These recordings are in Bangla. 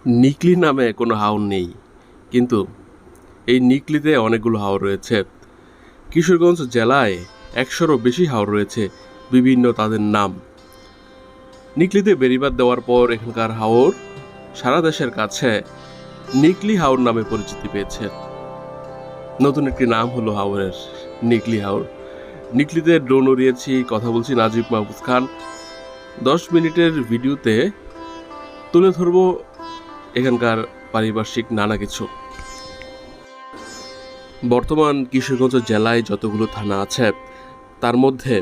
নিকলি নামে কোনো হাওর নেই, কিন্তু এই নিকলিতে অনেকগুলো হাওর রয়েছে। কিশোরগঞ্জ জেলায় 100-রও বেশি হাওর রয়েছে, বিভিন্ন তাদের নাম। নিকলিতে বেড়িবাঁধ দেওয়ার পর এখানকার হাওর সারা দেশের কাছে নিকলি হাওর নামে পরিচিতি পেয়েছে। নতুন একটি নাম হলো হাওরের, নিকলি হাওর। নিকলিতে ড্রোন উড়িয়েছি, কথা বলছি নাজিব মাহফুজ খান। 10 মিনিটের ভিডিওতে তুলে ধরব এখানকার পারিপার্শ্বিক নানা কিছু। বর্তমান কিশোরগঞ্জ জেলায় যতগুলো থানা আছে তার মধ্যে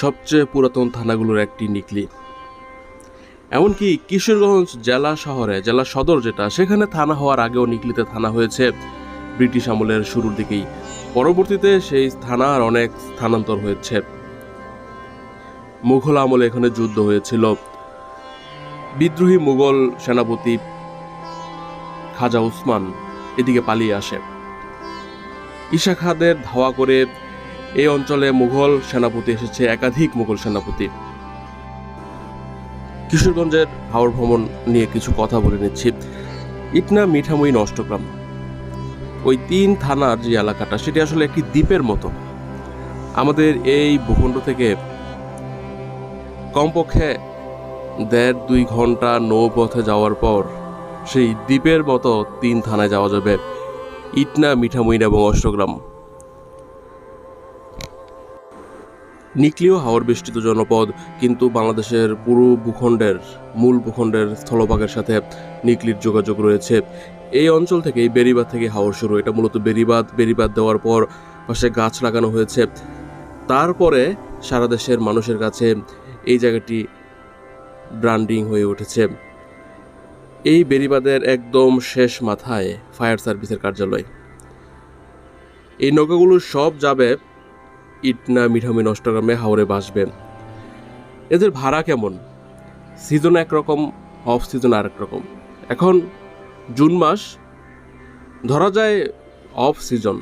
সবচেয়ে পুরাতন থানাগুলোর একটি নিকলি। এমনকি কিশোরগঞ্জ জেলা শহরে, জেলা সদর যেটা, সেখানে থানা হওয়ার আগেও নিকলিতে থানা হয়েছে ব্রিটিশ আমলের শুরুর দিকেই। পরবর্তীতে সেই থানার অনেক স্থানান্তর হয়েছে। মুঘল আমলে এখানে যুদ্ধ হয়েছিল। বিদ্রোহী মুঘল সেনাপতি খাজা উসমান এদিকে পালিয়ে আসে। ঈশা খাদের ধাওয়া করে এই অঞ্চলে মুঘল সেনাপতি এসেছে, একাধিক মুঘল সেনাপতি। কিশোরগঞ্জের হাওর ভ্রমণ নিয়ে কিছু কথা বলে নিচ্ছি। ইটনা মিঠামুই নষ্টগ্রাম, ওই 3 থানার যে এলাকাটা, সেটি আসলে একটি দ্বীপের মতো। আমাদের এই ভূখণ্ড থেকে কমপক্ষে 1.5-2 ঘন্টা নৌপথে যাওয়ার পর সেই দ্বীপের মতো 3 থানায় যাওয়া যাবে, ইটনা, মিঠামুইন এবং অষ্টগ্রাম। নিকলিও হাওর বেষ্টিত জনপদ, কিন্তু বাংলাদেশের পুরো ভূখণ্ডের, মূল ভূখণ্ডের স্থলভাগের সাথে নিকলির যোগাযোগ রয়েছে। এই অঞ্চল থেকে, এই বেড়িবাঁধ থেকে হাওর শুরু। এটা মূলত বেড়িবাঁধ দেওয়ার পর পাশে গাছ লাগানো হয়েছে। তারপরে সারা দেশের মানুষের কাছে এই জায়গাটি ব্র্যান্ডিং হয়ে উঠেছে। এই বেড়িবাঁধের একদম শেষ মাথায় ফায়ার সার্ভিসের কার্যালয়। এই নৌকাগুলো সব যাবে ইটনা, মিঠামুই, অষ্টগ্রামে, হাওরে বাসবে। এদের ভাড়া কেমন? সিজনে একরকম, অফ সিজন আর এক রকম। এখন জুন মাস, ধরা যায় অফ সিজন।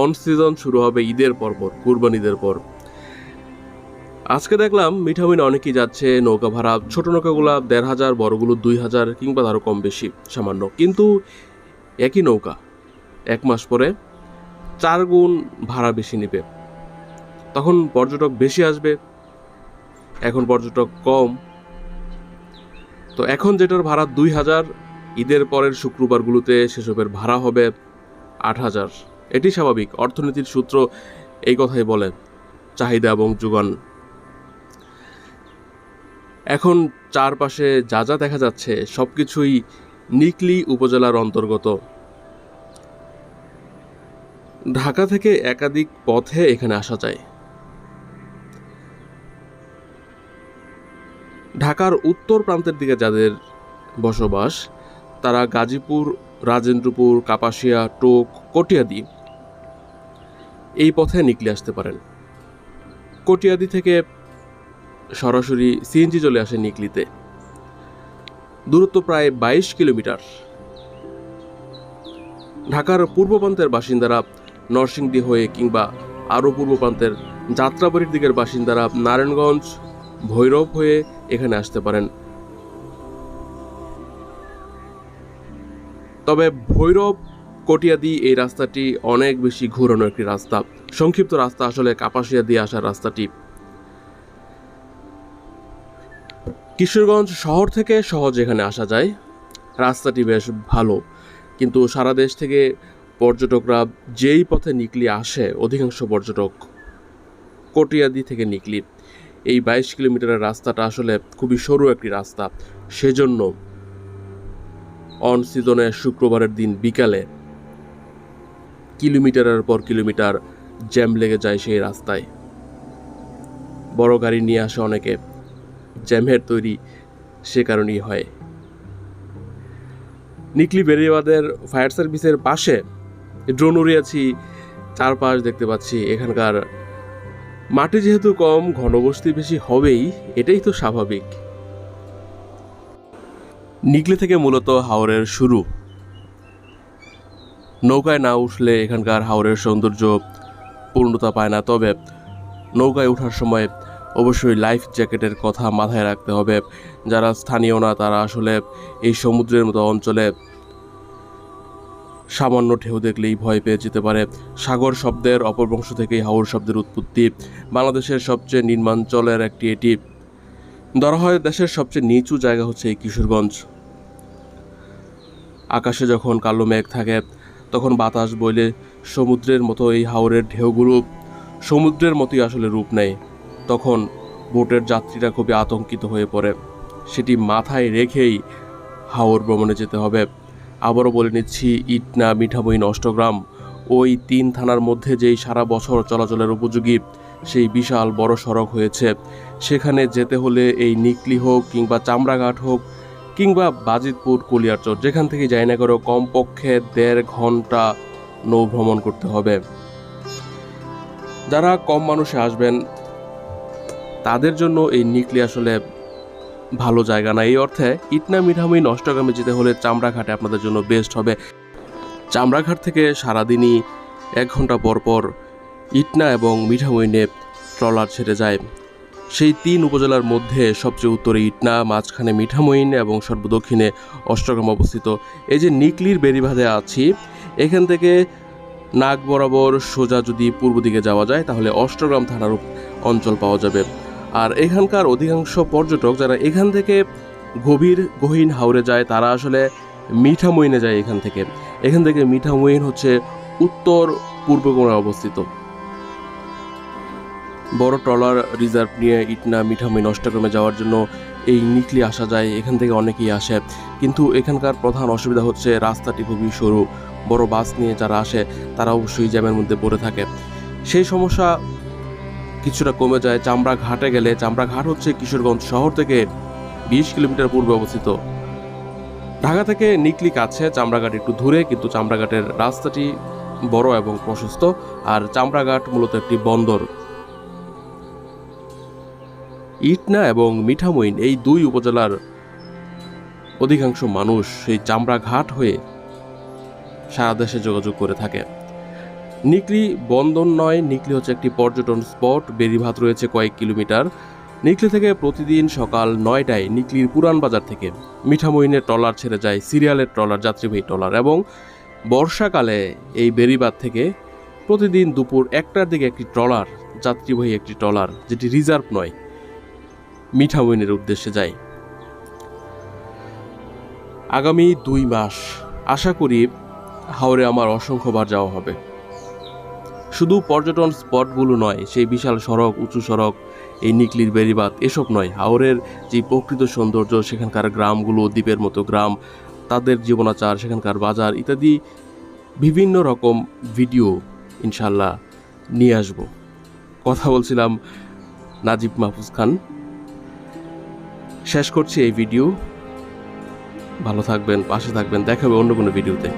অন সিজন শুরু হবে ঈদের পর, কুরবানিদের পর। আজকে দেখলাম মিঠামুইনে অনেকেই যাচ্ছে নৌকা ভাড়া। ছোট নৌকাগুলো 1,500, বড়গুলো 2,000 কিংবা আরও কম বেশি সামান্য। কিন্তু একই নৌকা 1 মাস পরে 4 গুণ ভাড়া বেশি নেবে। তখন পর্যটক বেশি আসবে, এখন পর্যটক কম। তো এখন যেটার ভাড়া 2,000, ঈদের পরের শুক্রবারগুলোতে সেসবের ভাড়া হবে 8,000। এটি স্বাভাবিক, অর্থনীতির সূত্র এই কথাই বলে, চাহিদা এবং যোগান। এখন চারপাশে যা যা দেখা যাচ্ছে সবকিছুই নিকলি উপজেলার অন্তর্গত। ঢাকা থেকে একাধিক পথে এখানে আসা যায়। ঢাকার উত্তর প্রান্তের দিকে যাদের বসবাস, তারা গাজীপুর, রাজেন্দ্রপুর, কাপাসিয়া, টোক, কটিয়াদি এই পথে নিকলি আসতে পারেন। কটিয়াদি থেকে সরাসরি সিএনজি চলে আসে নিকলিতে। দূরত্ব প্রায় 22 কিলোমিটার। ঢাকার পূর্ব প্রান্তের বাসিন্দারা নরসিংদী হয়ে কিংবা আরও পূর্ব প্রান্তের যাত্রাবাড়ির দিকের বাসিন্দারা নারায়ণগঞ্জ, ভৈরব হয়ে এখানে আসতে পারেন। তবে ভৈরব, কটিয়াদি এই রাস্তাটি অনেক বেশি ঘুরানো একটি রাস্তা, সংক্ষিপ্ত রাস্তা আসলে কাপাসিয়া দিয়ে আসার রাস্তাটি। কিশোরগঞ্জ শহর থেকে সহজে এখানে আসা যায়, রাস্তাটি বেশ ভালো। কিন্তু সারা দেশ থেকে পর্যটকরা যেই পথে নিকলি আসে, অধিকাংশ পর্যটক কটিয়াদি থেকে নিকলি। এই 22 কিলোমিটারের রাস্তাটা আসলে খুবই সরু একটি রাস্তা, সেজন্য অন সিজনে শুক্রবারের দিন বিকালে কিলোমিটারের পর কিলোমিটার জ্যাম লেগে যায় সেই রাস্তায়। বড় গাড়ি নিয়ে আসে অনেকে, জ্যামের তৈরি সে কারণেই হয়। নিকলি বেড়িবাঁধের ফায়ার সার্ভিসের পাশে ড্রোন উড়িয়েছি, চারপাশ দেখতে পাচ্ছি। এখানকার মাটি যেহেতু কম, ঘনবসতি বেশি হবেই, এটাই তো স্বাভাবিক। নিকলি থেকে মূলত হাওরের শুরু। নৌকায় না উঠলে এখানকার হাওরের সৌন্দর্য পূর্ণতা পায় না। তবে নৌকায় ওঠার সময় অবশ্যই লাইফ জ্যাকেটের কথা মাথায় রাখতে হবে। যারা স্থানীয় না তারা আসলে এই সমুদ্রের মতো অঞ্চলে সামান্য ঢেউ দেখলেই ভয় পেয়ে যেতে পারে। সাগর শব্দের অপভ্রংশ থেকেই হাওর শব্দের উৎপত্তি। বাংলাদেশের সবচেয়ে নিম্নাঞ্চলের একটি এটি। ধরা হয় দেশের সবচেয়ে নিচু জায়গা হচ্ছে এই কিশোরগঞ্জ। আকাশে যখন কালো মেঘ থাকে তখন বাতাস বইলে সমুদ্রের মতো এই হাওরের ঢেউগুলো সমুদ্রের মতোই আসলে রূপ নেয়। তখন বোটের যাত্রীরা খুবই আতঙ্কিত হয়ে পড়ে। সেটি মাথায় রেখেই হাওর ভ্রমণে যেতে হবে। আবারও বলে নিচ্ছি, ইটনা, মিঠামইন, অষ্টগ্রাম ওই 3 থানার মধ্যে যেই সারা বছর চলাচলের উপযোগী সেই বিশাল বড় সড়ক হয়েছে, সেখানে যেতে হলে এই নিকলি হোক কিংবা চামড়াঘাট হোক কিংবা বাজিতপুর, কলিয়ারচর, যেখান থেকে যাই না করো কমপক্ষে 1.5 ঘন্টা নৌ ভ্রমণ করতে হবে। যারা কম মানুষে আসবেন তাদের জন্য এই নিকলি আসলে ভালো জায়গা না। এই অর্থে ইটনা, মিঠামইন, অষ্টগ্রামে যেতে হলে চামড়াঘাটে আপনাদের জন্য বেস্ট হবে। চামড়াঘাট থেকে সারাদিনই 1 ঘন্টা পর পর ইটনা এবং মিঠামইনে ট্রলার ছেড়ে যায়। সেই 3 উপজেলার মধ্যে সবচেয়ে উত্তরে ইটনা, মাঝখানে মিঠামইন এবং সর্বদক্ষিণে অষ্টগ্রাম অবস্থিত। এই যে নিকলির বেড়িবাঁধে আছি, এখান থেকে নাগ বরাবর সোজা যদি পূর্ব দিকে যাওয়া যায় তাহলে অষ্টগ্রাম থানার অঞ্চল পাওয়া যাবে। আর এখানকার অধিকাংশ পর্যটক যারা এখান থেকে গহীন হাওরে যায় তারা আসলে মিঠামইনে যায়। এখান থেকে মিঠামইন হচ্ছে উত্তর পূর্ব কোণে অবস্থিত। বড় ট্রলার রিজার্ভ নিয়ে ইটনা, মিঠামইন, অষ্টগ্রামে যাওয়ার জন্য এই নিকলি আসা যায়। এখান থেকে অনেকেই আসে, কিন্তু এখানকার প্রধান অসুবিধা হচ্ছে রাস্তাটি খুবই সরু। বড় বাস নিয়ে যারা আসে তারা অবশ্যই জ্যামের মধ্যে পড়ে থাকে। সেই সমস্যা কিছুটা কমে যায় চামড়াঘাটে গেলে। চামড়াঘাট হচ্ছে কিশোরগঞ্জ শহর থেকে 20 কিলোমিটার পূর্বে অবস্থিত। ঢাকা থেকে নিকলি কাছে, চামড়াঘাট একটু দূরে, কিন্তু চামড়াঘাটের রাস্তাটি বড় এবং প্রশস্ত। আর চামড়াঘাট মূলত একটি বন্দর। ইটনা এবং মিঠামইন এই 2 উপজেলার অধিকাংশ মানুষ সেই চামড়াঘাট হয়ে সারা দেশে যোগাযোগ করে থাকে। নিকলি বন্দর নয়, নিকলি হচ্ছে একটি পর্যটন স্পট। বেড়িবাঁধ রয়েছে কয়েক কিলোমিটার। নিকলি থেকে প্রতিদিন সকাল 9টায় নিকলির পুরান বাজার থেকে মিঠামইনের ট্রলার ছেড়ে যায়, সিরিয়ালের ট্রলার, যাত্রীবাহী ট্রলার। এবং বর্ষাকালে এই বেড়িবাঁধ থেকে প্রতিদিন দুপুর 1টার দিকে একটি ট্রলার, যাত্রীবাহী একটি ট্রলার, যেটি রিজার্ভ নয়, মিঠামইনের উদ্দেশ্যে যায়। আগামী 2 মাস আশা করি হাওরে আমার অসংখ্যবার যাওয়া হবে। শুধু পর্যটন স্পটগুলো নয়, সেই বিশাল সড়ক, উঁচু সড়ক, এই নিকলির বেড়িবাঁধ, এসব নয়, হাওরের যে প্রকৃত সৌন্দর্য, সেখানকার গ্রামগুলো, দ্বীপের মতো গ্রাম, তাদের জীবনাচার, সেখানকার বাজার ইত্যাদি বিভিন্ন রকম ভিডিও ইনশাল্লাহ নিয়ে আসব। কথা বলছিলাম নাজিব মাহফুজ খান। শেষ করছি এই ভিডিও। ভালো থাকবেন, পাশে থাকবেন। দেখা হবে অন্য কোনো ভিডিওতে।